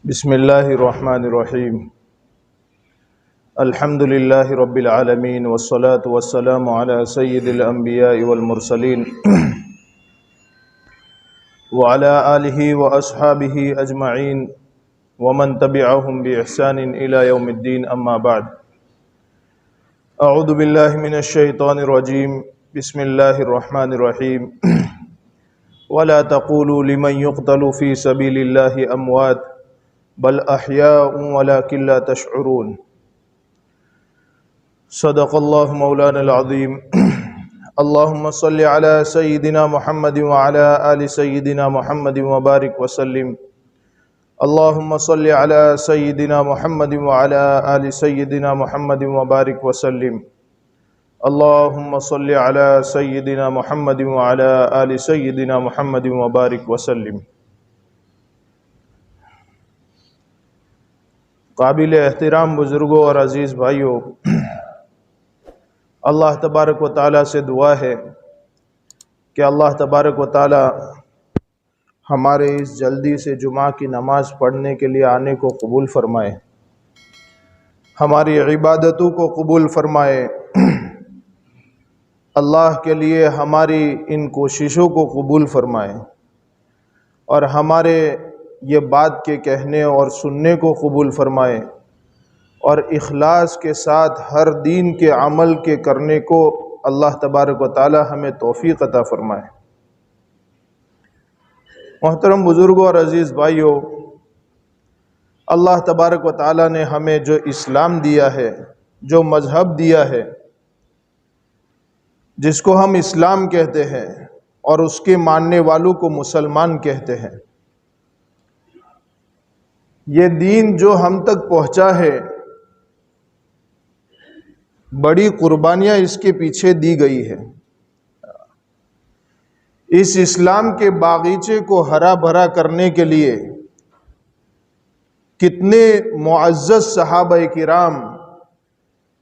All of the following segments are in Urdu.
بسم اللہ الرحمن الرحیم الحمد للہ رب العالمین والصلاة والسلام علی سید الانبیاء والمرسلین وعلی آلہ واصحابہ اجمعین ومن تبعہم بإحسان الى یوم الدین اما بعد اعوذ باللہ من الشیطان الرجیم بسم اللہ الرحمن الرحیم ولا تقولوا لمن يقتل في سبيل الله اموات بل احیاء ولكن لا تشعرون صدق اللہ مولانا العظیم اللہم صل علی سیدنا محمد وعلی آل سیدنا محمد وبارک وسلم اللہم صل علی سیدنا محمد وعلی آل سیدنا محمد وبارک وسلم اللہم صل علی سیدنا محمد وعلی آل سیدنا محمد وبارک وسلم۔ قابل احترام بزرگوں اور عزیز بھائیوں، اللہ تبارک و تعالیٰ سے دعا ہے کہ اللہ تبارک و تعالیٰ ہمارے اس جلدی سے جمعہ کی نماز پڑھنے کے لیے آنے کو قبول فرمائے، ہماری عبادتوں کو قبول فرمائے، اللہ کے لیے ہماری ان کوششوں کو قبول فرمائے اور ہمارے یہ بات کے کہنے اور سننے کو قبول فرمائے اور اخلاص کے ساتھ ہر دین کے عمل کے کرنے کو اللہ تبارک و تعالی ہمیں توفیق عطا فرمائے۔ محترم بزرگوں اور عزیز بھائیوں، اللہ تبارک و تعالی نے ہمیں جو اسلام دیا ہے، جو مذہب دیا ہے، جس کو ہم اسلام کہتے ہیں اور اس کے ماننے والوں کو مسلمان کہتے ہیں، یہ دین جو ہم تک پہنچا ہے، بڑی قربانیاں اس کے پیچھے دی گئی ہے۔ اس اسلام کے باغیچے کو ہرا بھرا کرنے کے لیے کتنے معزز صحابہ کرام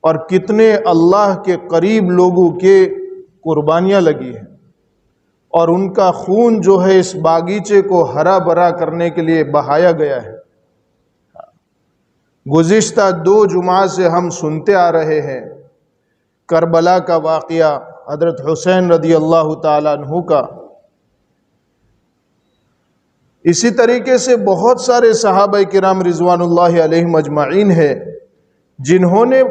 اور کتنے اللہ کے قریب لوگوں کے قربانیاں لگی ہیں اور ان کا خون جو ہے اس باغیچے کو ہرا بھرا کرنے کے لیے بہایا گیا ہے۔ گزشتہ 2 جمعہ سے ہم سنتے آ رہے ہیں کربلا کا واقعہ، حضرت حسین رضی اللہ تعالیٰ عنہ کا۔ اسی طریقے سے بہت سارے صحابہ کرام رضوان اللہ علیہم اجمعین ہیں جنہوں نے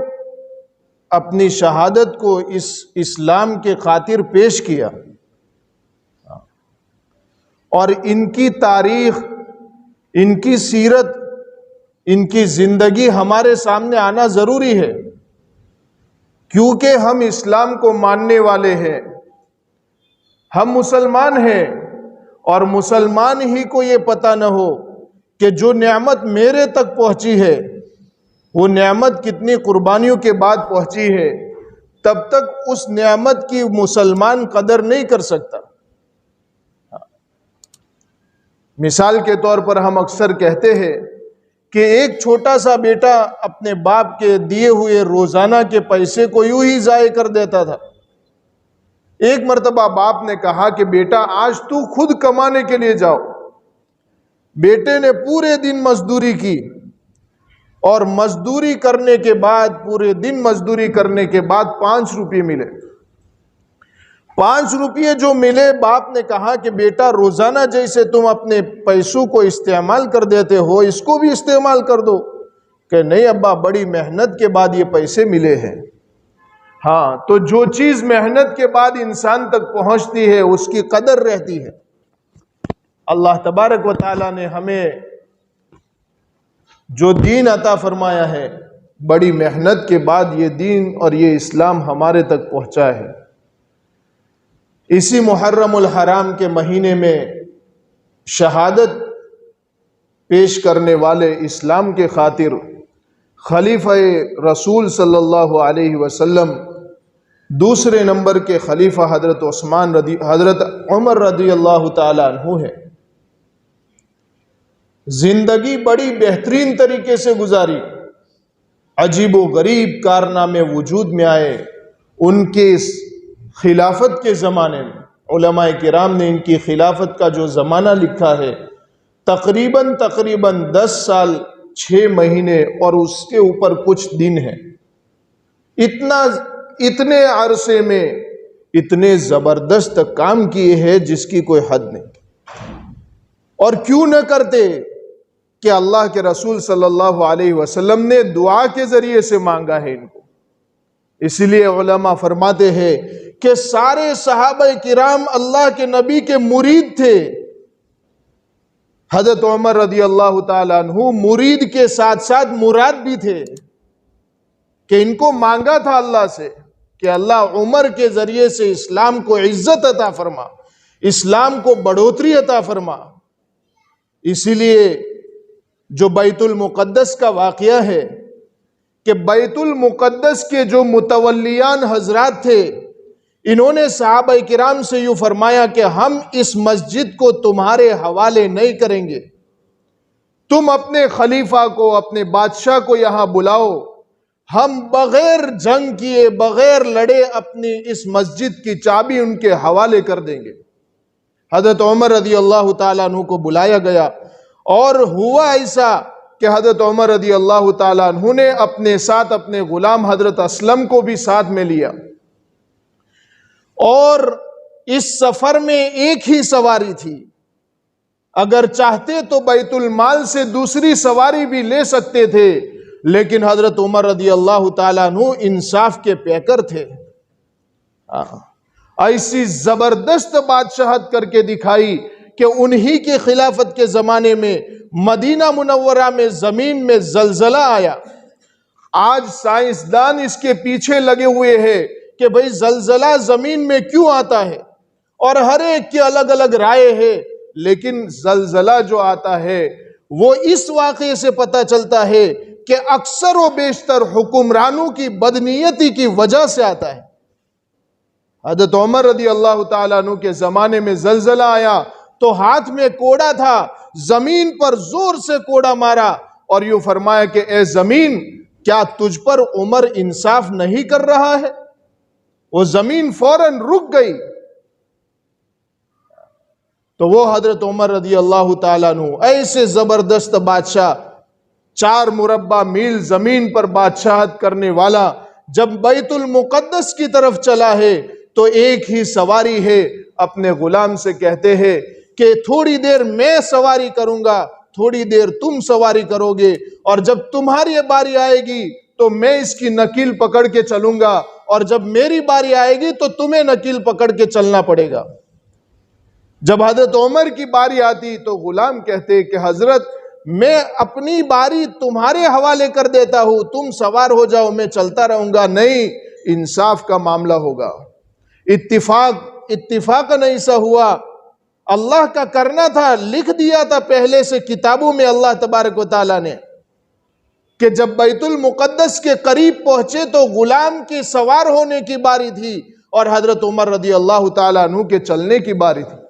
اپنی شہادت کو اس اسلام کے خاطر پیش کیا، اور ان کی تاریخ، ان کی سیرت، ان کی زندگی ہمارے سامنے آنا ضروری ہے، کیونکہ ہم اسلام کو ماننے والے ہیں، ہم مسلمان ہیں، اور مسلمان ہی کو یہ پتہ نہ ہو کہ جو نعمت میرے تک پہنچی ہے وہ نعمت کتنی قربانیوں کے بعد پہنچی ہے، تب تک اس نعمت کی مسلمان قدر نہیں کر سکتا۔ مثال کے طور پر ہم اکثر کہتے ہیں کہ ایک چھوٹا سا بیٹا اپنے باپ کے دیے ہوئے روزانہ کے پیسے کو یوں ہی ضائع کر دیتا تھا۔ ایک مرتبہ باپ نے کہا کہ بیٹا آج تو خود کمانے کے لیے جاؤ۔ بیٹے نے پورے دن مزدوری کی اور مزدوری کرنے کے بعد، پورے دن مزدوری کرنے کے بعد 5 روپے ملے۔ 5 روپے جو ملے، باپ نے کہا کہ بیٹا روزانہ جیسے تم اپنے پیسوں کو استعمال کر دیتے ہو، اس کو بھی استعمال کر دو۔ کہ نہیں ابا، بڑی محنت کے بعد یہ پیسے ملے ہیں۔ ہاں، تو جو چیز محنت کے بعد انسان تک پہنچتی ہے اس کی قدر رہتی ہے۔ اللہ تبارک و تعالیٰ نے ہمیں جو دین عطا فرمایا ہے، بڑی محنت کے بعد یہ دین اور یہ اسلام ہمارے تک پہنچا ہے۔ اسی محرم الحرام کے مہینے میں شہادت پیش کرنے والے اسلام کے خاطر خلیفہ رسول صلی اللہ علیہ وسلم، دوسرے نمبر کے خلیفہ حضرت عمر رضی اللہ تعالیٰ عنہ ہے۔ زندگی بڑی بہترین طریقے سے گزاری، عجیب و غریب کارنامے وجود میں آئے ان کے خلافت کے زمانے میں۔ علماء کرام نے ان کی خلافت کا جو زمانہ لکھا ہے تقریباً 10 سال 6 مہینے اور اس کے اوپر کچھ دن ہیں، اتنے عرصے میں اتنے زبردست کام کیے ہیں جس کی کوئی حد نہیں۔ اور کیوں نہ کرتے کہ اللہ کے رسول صلی اللہ علیہ وسلم نے دعا کے ذریعے سے مانگا ہے ان کو۔ اس لیے علماء فرماتے ہیں کہ سارے صحابہ کرام اللہ کے نبی کے مرید تھے۔ حضرت عمر رضی اللہ تعالیٰ عنہ مرید کے ساتھ ساتھ مراد بھی تھے، کہ ان کو مانگا تھا اللہ سے کہ اللہ عمر کے ذریعے سے اسلام کو عزت عطا فرما، اسلام کو بڑھوتری عطا فرما۔ اسی لیے جو بیت المقدس کا واقعہ ہے کہ بیت المقدس کے جو متولیان حضرات تھے، انہوں نے صحابہ کرام سے یوں فرمایا کہ ہم اس مسجد کو تمہارے حوالے نہیں کریں گے، تم اپنے خلیفہ کو، اپنے بادشاہ کو یہاں بلاؤ، ہم بغیر جنگ کیے، بغیر لڑے اپنی اس مسجد کی چابی ان کے حوالے کر دیں گے۔ حضرت عمر رضی اللہ تعالیٰ عنہ کو بلایا گیا، اور ہوا ایسا کہ حضرت عمر رضی اللہ تعالیٰ عنہ نے اپنے ساتھ اپنے غلام حضرت اسلم کو بھی ساتھ میں لیا، اور اس سفر میں ایک ہی سواری تھی۔ اگر چاہتے تو بیت المال سے دوسری سواری بھی لے سکتے تھے، لیکن حضرت عمر رضی اللہ تعالیٰ عنہ انصاف کے پیکر تھے۔ ایسی زبردست بادشاہت کر کے دکھائی کہ انہی کے خلافت کے زمانے میں مدینہ منورہ میں زمین میں زلزلہ آیا۔ آج سائنسدان اس کے پیچھے لگے ہوئے ہیں کہ بھئی زلزلہ زمین میں کیوں آتا ہے، اور ہر ایک کی الگ الگ رائے ہے، لیکن زلزلہ جو آتا ہے وہ اس واقعے سے پتہ چلتا ہے کہ اکثر و بیشتر حکمرانوں کی بدنیتی کی وجہ سے آتا ہے۔ حضرت عمر رضی اللہ تعالیٰ عنہ کے زمانے میں زلزلہ آیا تو ہاتھ میں کوڑا تھا، زمین پر زور سے کوڑا مارا اور یوں فرمایا کہ اے زمین، کیا تجھ پر عمر انصاف نہیں کر رہا ہے؟ وہ زمین فوراً رک گئی۔ تو وہ حضرت عمر رضی اللہ تعالیٰ عنہ ایسے زبردست بادشاہ، 4 مربع میل زمین پر بادشاہت کرنے والا، جب بیت المقدس کی طرف چلا ہے تو ایک ہی سواری ہے، اپنے غلام سے کہتے ہیں کہ تھوڑی دیر میں سواری کروں گا، تھوڑی دیر تم سواری کرو گے، اور جب تمہاری باری آئے گی تو میں اس کی نکیل پکڑ کے چلوں گا، اور جب میری باری آئے گی تو تمہیں نکیل پکڑ کے چلنا پڑے گا۔ جب حضرت عمر کی باری آتی تو غلام کہتے کہ حضرت، میں اپنی باری تمہارے حوالے کر دیتا ہوں، تم سوار ہو جاؤ، میں چلتا رہوں گا۔ نہیں، انصاف کا معاملہ ہوگا۔ اتفاق نہیں سا ہوا، اللہ کا کرنا تھا، لکھ دیا تھا پہلے سے کتابوں میں اللہ تبارک و تعالیٰ نے کہ جب بیت المقدس کے قریب پہنچے تو غلام کے سوار ہونے کی باری تھی اور حضرت عمر رضی اللہ تعالیٰ عنہ کے چلنے کی باری تھی۔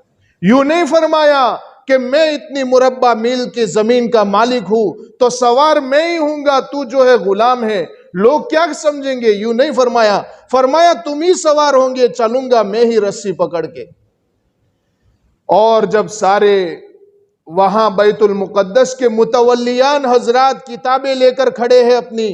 یوں نہیں فرمایا کہ میں اتنی مربع میل کی زمین کا مالک ہوں تو سوار میں ہی ہوں گا، تو جو ہے غلام ہے، لوگ کیا سمجھیں گے؟ یوں نہیں فرمایا، فرمایا تم ہی سوار ہوں گے، چلوں گا میں ہی رسی پکڑ کے۔ اور جب سارے وہاں بیت المقدس کے متولیان حضرات کتابیں لے کر کھڑے ہیں، اپنی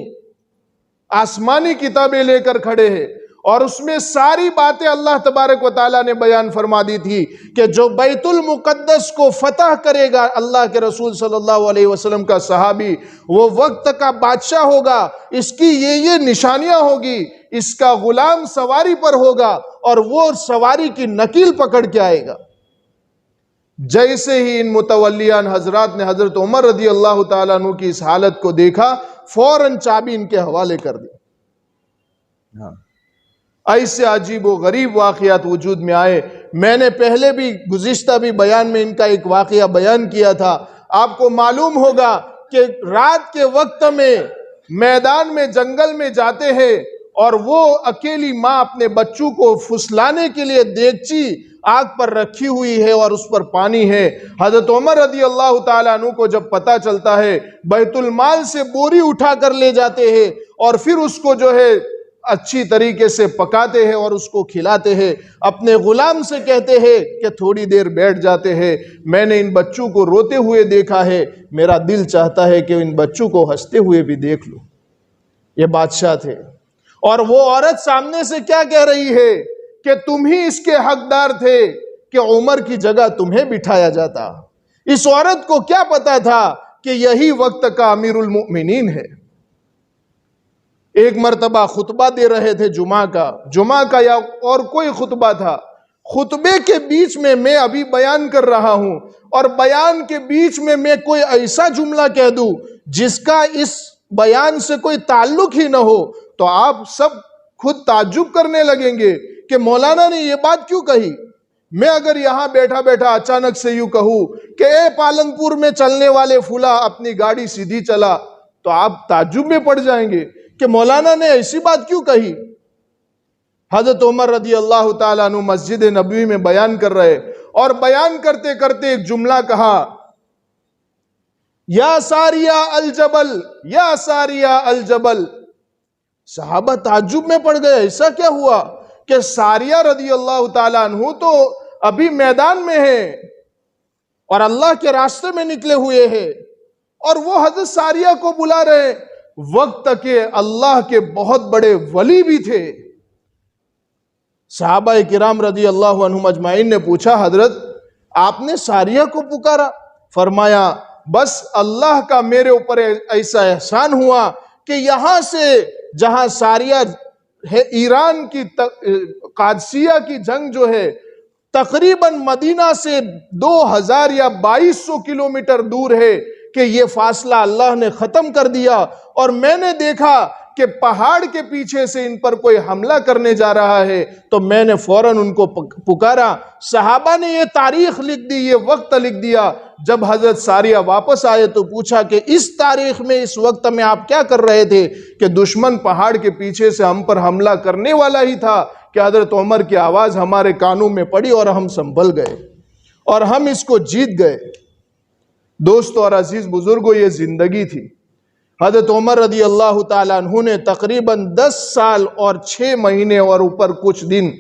آسمانی کتابیں لے کر کھڑے ہیں، اور اس میں ساری باتیں اللہ تبارک و تعالیٰ نے بیان فرما دی تھی کہ جو بیت المقدس کو فتح کرے گا، اللہ کے رسول صلی اللہ علیہ وسلم کا صحابی، وہ وقت کا بادشاہ ہوگا، اس کی یہ نشانیاں ہوگی، اس کا غلام سواری پر ہوگا اور وہ سواری کی نکیل پکڑ کے آئے گا۔ جیسے ہی ان متولیان حضرات نے حضرت عمر رضی اللہ تعالیٰ عنہ کی اس حالت کو دیکھا، فوراً چابی ان کے حوالے کر دی۔ ایسے عجیب و غریب واقعات وجود میں آئے۔ میں نے پہلے بھی گزشتہ بھی بیان میں ان کا ایک واقعہ بیان کیا تھا۔ آپ کو معلوم ہوگا کہ رات کے وقت میں میدان میں جنگل میں جاتے ہیں اور وہ اکیلی ماں اپنے بچوں کو پھسلانے کے لیے دیگچی آگ پر رکھی ہوئی ہے اور اس پر پانی ہے۔ حضرت عمر رضی اللہ تعالیٰ عنہ کو جب پتہ چلتا ہے، بیت المال سے بوری اٹھا کر لے جاتے ہیں اور پھر اس کو جو ہے اچھی طریقے سے پکاتے ہیں اور اس کو کھلاتے ہیں، اپنے غلام سے کہتے ہیں کہ تھوڑی دیر بیٹھ جاتے ہیں، میں نے ان بچوں کو روتے ہوئے دیکھا ہے، میرا دل چاہتا ہے کہ ان بچوں کو ہنستے ہوئے بھی دیکھ لوں۔ یہ بادشاہ تھے، اور وہ عورت سامنے سے کیا کہہ رہی ہے کہ تم ہی اس کے حقدار تھے کہ عمر کی جگہ تمہیں بٹھایا جاتا۔ اس عورت کو کیا پتا تھا کہ یہی وقت کا امیر المؤمنین ہے۔ ایک مرتبہ خطبہ دے رہے تھے جمعہ کا یا اور کوئی خطبہ تھا، خطبے کے بیچ میں ابھی بیان کر رہا ہوں، اور بیان کے بیچ میں کوئی ایسا جملہ کہہ دوں جس کا اس بیان سے کوئی تعلق ہی نہ ہو، تو آپ سب خود تعجب کرنے لگیں گے کہ مولانا نے یہ بات کیوں کہی۔ میں اگر یہاں بیٹھا بیٹھا اچانک سے یوں کہوں کہ اے پالن پور میں چلنے والے فلاں اپنی گاڑی سیدھی چلا، تو آپ تعجب میں پڑ جائیں گے کہ مولانا نے ایسی بات کیوں کہی۔ حضرت عمر رضی اللہ تعالیٰ عنہ مسجد نبوی میں بیان کر رہے، اور بیان کرتے کرتے ایک جملہ کہا، یا ساریہ الجبل، یا ساریہ الجبل۔ صحابہ تعجب میں پڑ گئے، ایسا کیا ہوا کہ ساریہ رضی اللہ تعالیٰ عنہ تو ابھی میدان میں ہے اور اللہ کے راستے میں نکلے ہوئے ہیں، اور وہ حضرت ساریہ کو بلا رہے، وقت کے اللہ کے بہت بڑے ولی بھی تھے۔ صحابہ کرام رضی اللہ عنہم اجمعین نے پوچھا، حضرت آپ نے ساریہ کو پکارا؟ فرمایا، بس اللہ کا میرے اوپر ایسا احسان ہوا کہ یہاں سے جہاں ساریہ ہے، ایران کی قادسیہ کی جنگ جو ہے تقریباً مدینہ سے 2000 یا 2200 کلومیٹر دور ہے، کہ یہ فاصلہ اللہ نے ختم کر دیا، اور میں نے دیکھا کہ پہاڑ کے پیچھے سے ان پر کوئی حملہ کرنے جا رہا ہے، تو میں نے فوراً ان کو پکارا۔ صحابہ نے یہ تاریخ لکھ دی، یہ وقت لکھ دیا۔ جب حضرت ساریہ واپس آئے تو پوچھا کہ اس تاریخ میں اس وقت میں آپ کیا کر رہے تھے؟ کہ دشمن پہاڑ کے پیچھے سے ہم پر حملہ کرنے والا ہی تھا کہ حضرت عمر کی آواز ہمارے کانوں میں پڑی اور ہم سنبھل گئے اور ہم اس کو جیت گئے۔ دوستو اور عزیز بزرگوں، یہ زندگی تھی۔ حضرت عمر رضی اللہ تعالیٰ عنہ نے تقریباً 10 سال اور 6 مہینے اور اوپر کچھ دن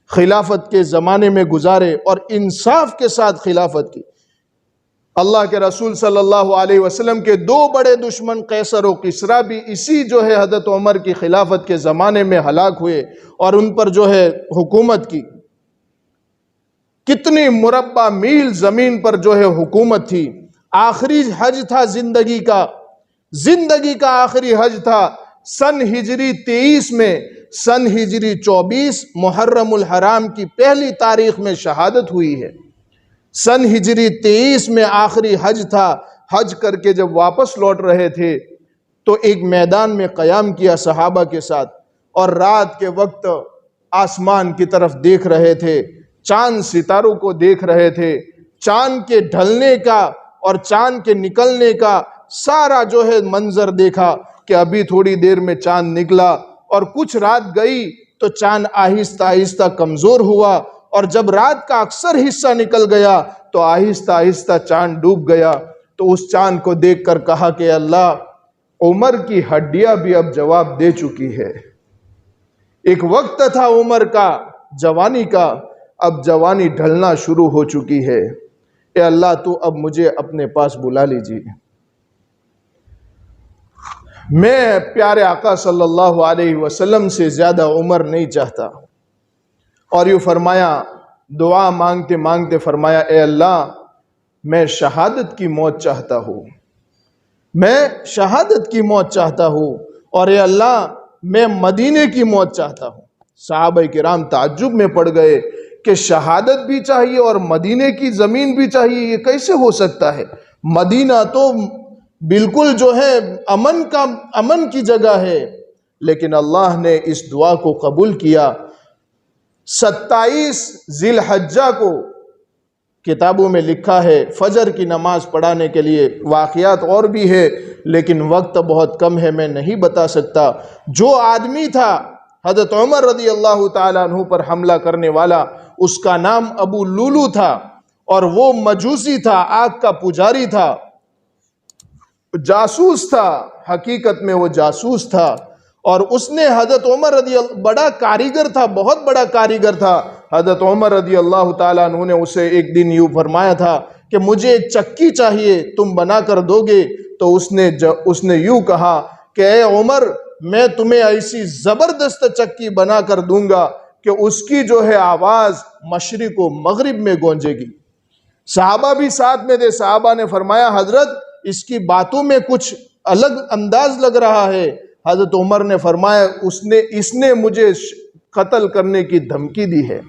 خلافت کے زمانے میں گزارے، اور انصاف کے ساتھ خلافت کی۔ اللہ کے رسول صلی اللہ علیہ وسلم کے 2 بڑے دشمن قیصر و کسریٰ بھی اسی جو ہے حضرت عمر کی خلافت کے زمانے میں ہلاک ہوئے، اور ان پر جو ہے حکومت کی۔ کتنی مربع میل زمین پر جو ہے حکومت تھی۔ آخری حج تھا زندگی کا آخری حج تھا سن ہجری 23 میں، سن ہجری 24 محرم الحرام کی پہلی تاریخ میں شہادت ہوئی ہے۔ سن ہجری 23 میں آخری حج تھا۔ حج کر کے جب واپس لوٹ رہے تھے تو ایک میدان میں قیام کیا صحابہ کے ساتھ، اور رات کے وقت آسمان کی طرف دیکھ رہے تھے، چاند ستاروں کو دیکھ رہے تھے، چاند کے ڈھلنے کا اور چاند کے نکلنے کا سارا جو ہے منظر دیکھا کہ ابھی تھوڑی دیر میں چاند نکلا، اور کچھ رات گئی تو چاند آہستہ آہستہ کمزور ہوا، اور جب رات کا اکثر حصہ نکل گیا تو آہستہ آہستہ چاند ڈوب گیا۔ تو اس چاند کو دیکھ کر کہا کہ اللہ، عمر کی ہڈیاں بھی اب جواب دے چکی ہے۔ ایک وقت تھا عمر کا، جوانی کا، اب جوانی ڈھلنا شروع ہو چکی ہے۔ اے اللہ، تو اب مجھے اپنے پاس بلا لیجیے۔ میں پیارے آقا صلی اللہ علیہ وسلم سے زیادہ عمر نہیں چاہتا۔ اور یہ فرمایا، دعا مانگتے مانگتے فرمایا، اے اللہ، میں شہادت کی موت چاہتا ہوں، میں شہادت کی موت چاہتا ہوں، اور اے اللہ، میں مدینے کی موت چاہتا ہوں۔ صحابہ کرام تعجب میں پڑ گئے کہ شہادت بھی چاہیے اور مدینے کی زمین بھی چاہیے، یہ کیسے ہو سکتا ہے؟ مدینہ تو بالکل جو ہے امن کی جگہ ہے۔ لیکن اللہ نے اس دعا کو قبول کیا۔ 27 ذی الحجہ کو کتابوں میں لکھا ہے فجر کی نماز پڑھانے کے لیے، واقعات اور بھی ہے لیکن وقت بہت کم ہے، میں نہیں بتا سکتا۔ جو آدمی تھا حضرت عمر رضی اللہ تعالیٰ عنہ پر حملہ کرنے والا، اس کا نام ابو لولو تھا، اور وہ مجوسی تھا، آگ کا پجاری تھا، جاسوس تھا، حقیقت میں وہ جاسوس تھا، اور اس نے حضرت عمر بڑا کاریگر تھا، بہت بڑا کاریگر تھا. حضرت عمر رضی اللہ تعالیٰ عنہ نے اسے ایک دن یوں فرمایا تھا کہ مجھے ایک چکی چاہیے، تم بنا کر دو گے؟ تو اس نے یوں کہا کہ اے عمر، میں تمہیں ایسی زبردست چکی بنا کر دوں گا کہ اس کی جو ہے آواز مشرق و مغرب میں گونجے گی. صحابہ بھی ساتھ میں تھے. صحابہ نے فرمایا حضرت اس کی باتوں میں کچھ الگ انداز لگ رہا ہے. حضرت عمر نے فرمایا اس نے مجھے قتل کرنے کی دھمکی دی ہے.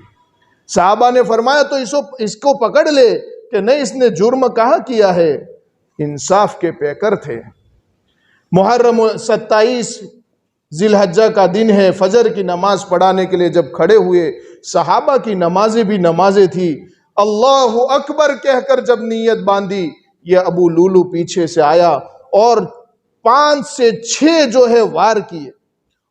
صحابہ نے فرمایا تو اس کو پکڑ لے کہ نہیں، اس نے جرم کہاں کیا ہے. انصاف کے پیکر تھے. محرم 27 ذی الحجہ کا دن ہے. فجر کی نماز پڑھانے کے لیے جب کھڑے ہوئے، صحابہ کی نمازیں بھی نمازیں تھی. اللہ اکبر کہہ کر جب نیت باندھی، یہ ابو لولو پیچھے سے آیا اور 5 سے 6 جو ہے وار کیے،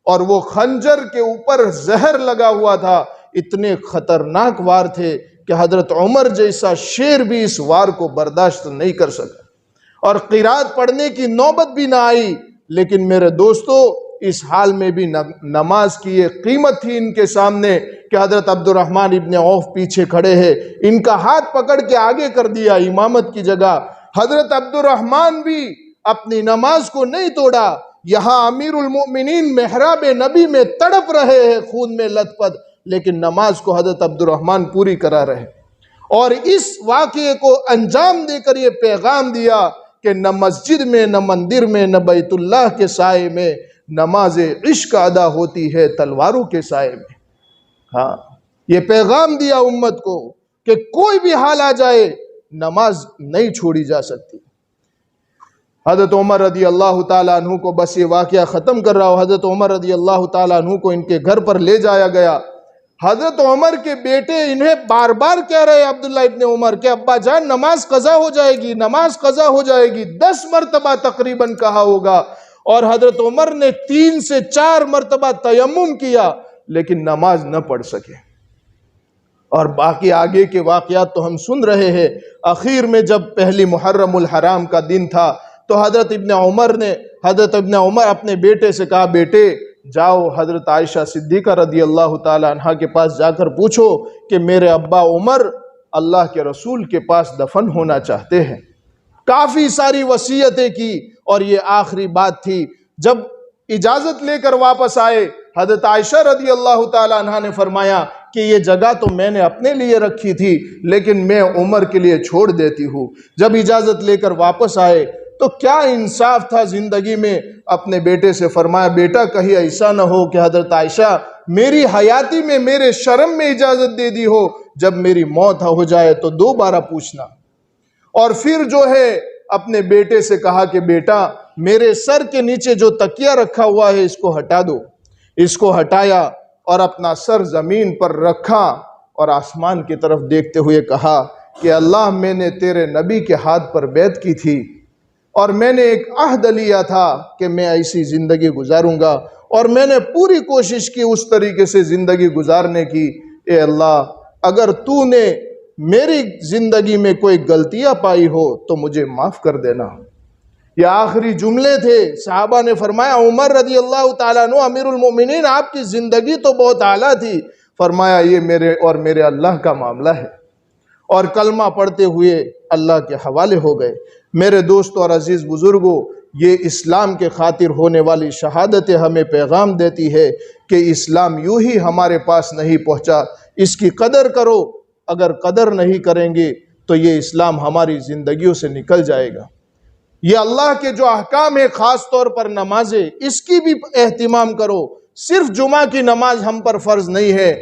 اور وہ خنجر کے اوپر زہر لگا ہوا تھا. اتنے خطرناک وار تھے کہ حضرت عمر جیسا شیر بھی اس وار کو برداشت نہیں کر سکا، اور قرات پڑھنے کی نوبت بھی نہ آئی. لیکن میرے دوستو، اس حال میں بھی نماز کی یہ قیمت تھی ان کے سامنے کہ حضرت عبد الرحمن ابن عوف پیچھے کھڑے ہیں. ان کا ہاتھ پکڑ کے آگے کر دیا امامت کی جگہ. حضرت عبد الرحمن بھی اپنی نماز کو نہیں توڑا. یہاں امیر المؤمنین محراب نبی میں تڑپ رہے ہیں خون میں لت پت، لیکن نماز کو حضرت عبد الرحمن پوری کرا رہے. اور اس واقعے کو انجام دے کر یہ پیغام دیا کہ نہ مسجد میں، نہ مندر میں، نہ بیت اللہ کے سائے میں نماز عشق ادا ہوتی ہے، تلواروں کے سائے میں. ہاں، یہ پیغام دیا امت کو کہ کوئی بھی حال آ جائے نماز نہیں چھوڑی جا سکتی. حضرت عمر رضی اللہ تعالیٰ عنہ کو، بس یہ واقعہ ختم کر رہا ہوں، حضرت عمر رضی اللہ تعالیٰ عنہ کو ان کے گھر پر لے جایا گیا. حضرت عمر کے بیٹے انہیں بار بار کہہ رہے عبداللہ ابن عمر کہ ابا جان نماز قضا ہو جائے گی، نماز قضا ہو جائے گی. 10 مرتبہ تقریباً کہا ہوگا، اور حضرت عمر نے 3 سے 4 مرتبہ تیمم کیا لیکن نماز نہ پڑھ سکے. اور باقی آگے کے واقعات تو ہم سن رہے ہیں. اخیر میں جب پہلی محرم الحرام کا دن تھا تو حضرت ابن عمر اپنے بیٹے سے کہا، بیٹے جاؤ حضرت عائشہ صدیقہ رضی اللہ تعالی عنہا کے پاس جا کر پوچھو کہ میرے ابا عمر اللہ کے رسول کے پاس دفن ہونا چاہتے ہیں. کافی ساری وصیتیں کی اور یہ آخری بات تھی. جب اجازت لے کر واپس آئے، حضرت عائشہ رضی اللہ تعالی عنہا نے فرمایا کہ یہ جگہ تو میں نے اپنے لیے رکھی تھی لیکن میں عمر کے لیے چھوڑ دیتی ہوں. جب اجازت لے کر واپس آئے تو کیا انصاف تھا زندگی میں. اپنے بیٹے سے فرمایا، بیٹا کہیں ایسا نہ ہو کہ حضرت عائشہ میری حیاتی میں میرے شرم میں اجازت دے دی ہو، جب میری موت ہو جائے تو دوبارہ پوچھنا. اور پھر جو ہے اپنے بیٹے سے کہا کہ بیٹا میرے سر کے نیچے جو تکیہ رکھا ہوا ہے اس کو ہٹا دو. اس کو ہٹایا اور اپنا سر زمین پر رکھا اور آسمان کی طرف دیکھتے ہوئے کہا کہ اللہ، میں نے تیرے نبی کے ہاتھ پر بیعت کی تھی اور میں نے ایک عہد لیا تھا کہ میں ایسی زندگی گزاروں گا، اور میں نے پوری کوشش کی اس طریقے سے زندگی گزارنے کی. اے اللہ، اگر تو نے میری زندگی میں کوئی غلطیاں پائی ہو تو مجھے معاف کر دینا. یہ آخری جملے تھے. صحابہ نے فرمایا، عمر رضی اللہ تعالیٰ عنہ امیر المومنین، آپ کی زندگی تو بہت اعلیٰ تھی. فرمایا یہ میرے اللہ کا معاملہ ہے، اور کلمہ پڑھتے ہوئے اللہ کے حوالے ہو گئے. میرے دوست اور عزیز بزرگوں، یہ اسلام کے خاطر ہونے والی شہادتیں ہمیں پیغام دیتی ہے کہ اسلام یوں ہی ہمارے پاس نہیں پہنچا. اس کی قدر کرو. اگر قدر نہیں کریں گے تو یہ اسلام ہماری زندگیوں سے نکل جائے گا. یہ اللہ کے جو احکام ہے، خاص طور پر نمازیں، اس کی بھی اہتمام کرو. صرف جمعہ کی نماز ہم پر فرض نہیں ہے،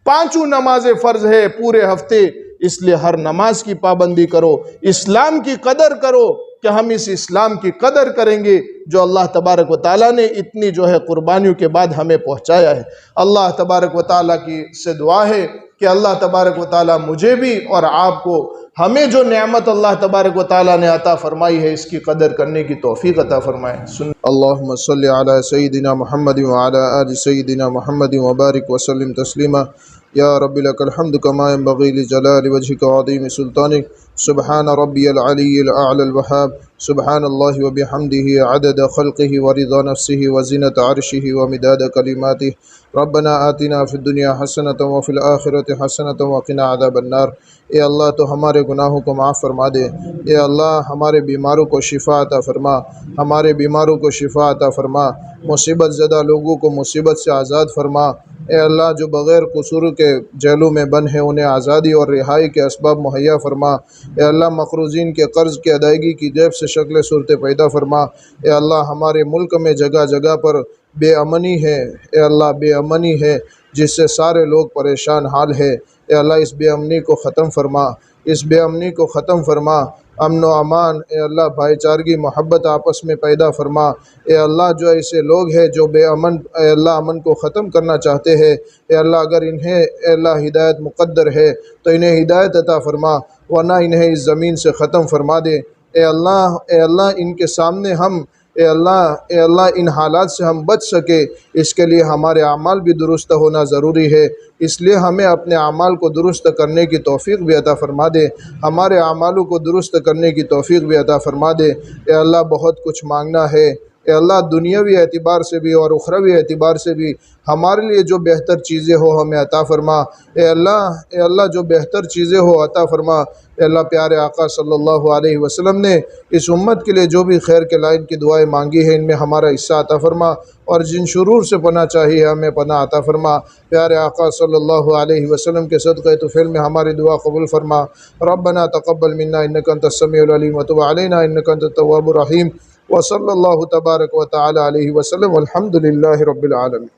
5 نمازیں فرض ہے پورے ہفتے، اس لیے ہر نماز کی پابندی کرو. اسلام کی قدر کرو کہ ہم اس اسلام کی قدر کریں گے جو اللہ تبارک و تعالیٰ نے اتنی جو ہے قربانیوں کے بعد ہمیں پہنچایا ہے. اللہ تبارک و تعالیٰ کی سے دعا ہے کہ اللہ تبارک و تعالیٰ مجھے بھی اور آپ کو ہمیں جو نعمت اللہ تبارک و تعالیٰ نے عطا فرمائی ہے اس کی قدر کرنے کی توفیق عطا فرمائے. اللہم صلی علی سیدنا محمد وعلی آل سیدنا محمد وبارک وسلم تسلیما. یا رب لک الحمد کما ینبغی لجلال وجہک وعظیم سلطانک. سبحان ربی العلی الاعلی الوہاب. سبحان اللہ وبحمدہ عدد خلقہ ورضا نفسہ وزنۃ عرشہ ومداد کلماتہ. ربنا آتنا فی الدنیا حسنۃ وفی الآخرۃ حسنۃ وقنا عذاب النار. اے اللہ تو ہمارے گناہوں کو معاف فرما دے. اے اللہ ہمارے بیماروں کو شفا عطا فرما. ہمارے بیماروں کو شفا عطا فرما. مصیبت زدہ لوگوں کو مصیبت سے آزاد فرما. اے اللہ جو بغیر قصور کے جیلوں میں بند ہیں انہیں آزادی اور رہائی کے اسباب مہیا فرما. اے اللہ مقروضین کے قرض کی ادائیگی کی جیب سے شکل صورتیں پیدا فرما. اے اللہ ہمارے ملک میں جگہ جگہ پر بے امنی ہے. اے اللہ بے امنی ہے جس سے سارے لوگ پریشان حال ہے. اے اللہ اس بے امنی کو ختم فرما. اس بے امنی کو ختم فرما. امن و امان اے اللہ بھائی چارگی محبت آپس میں پیدا فرما. اے اللہ جو ایسے لوگ ہیں جو بے امن اے اللہ امن کو ختم کرنا چاہتے ہیں اے اللہ اگر انہیں اے اللہ ہدایت مقدر ہے تو انہیں ہدایت عطا فرما ورنہ انہیں اس زمین سے ختم فرما دے. اے اللہ ان کے سامنے ہم اے اللہ ان حالات سے ہم بچ سکے اس کے لیے ہمارے اعمال بھی درست ہونا ضروری ہے. اس لیے ہمیں اپنے اعمال کو درست کرنے کی توفیق بھی عطا فرما دے. ہمارے اعمالوں کو درست کرنے کی توفیق بھی عطا فرما دے. اے اللہ بہت کچھ مانگنا ہے. اے اللہ دنیاوی اعتبار سے بھی اور اخروی اعتبار سے بھی ہمارے لیے جو بہتر چیزیں ہو ہمیں عطا فرما. اے اللہ جو بہتر چیزیں ہو عطا فرما. اے اللہ پیارے آقا صلی اللہ علیہ وسلم نے اس امت کے لیے جو بھی خیر کے لائن کی دعائیں مانگی ہیں ان میں ہمارا حصہ عطا فرما اور جن شرور سے پناہ چاہیے ہمیں پناہ عطا فرما. پیارے آقا صلی اللہ علیہ وسلم کے صدقہ طفیل میں ہماری دعا قبول فرما. ربنا تقبل منا انک انت السمیع العلیم وتب علینا انک انت التواب الرحیم. وصلی اللہ تبارک و تعالی علیہ وسلم والحمد للہ رب العالمین.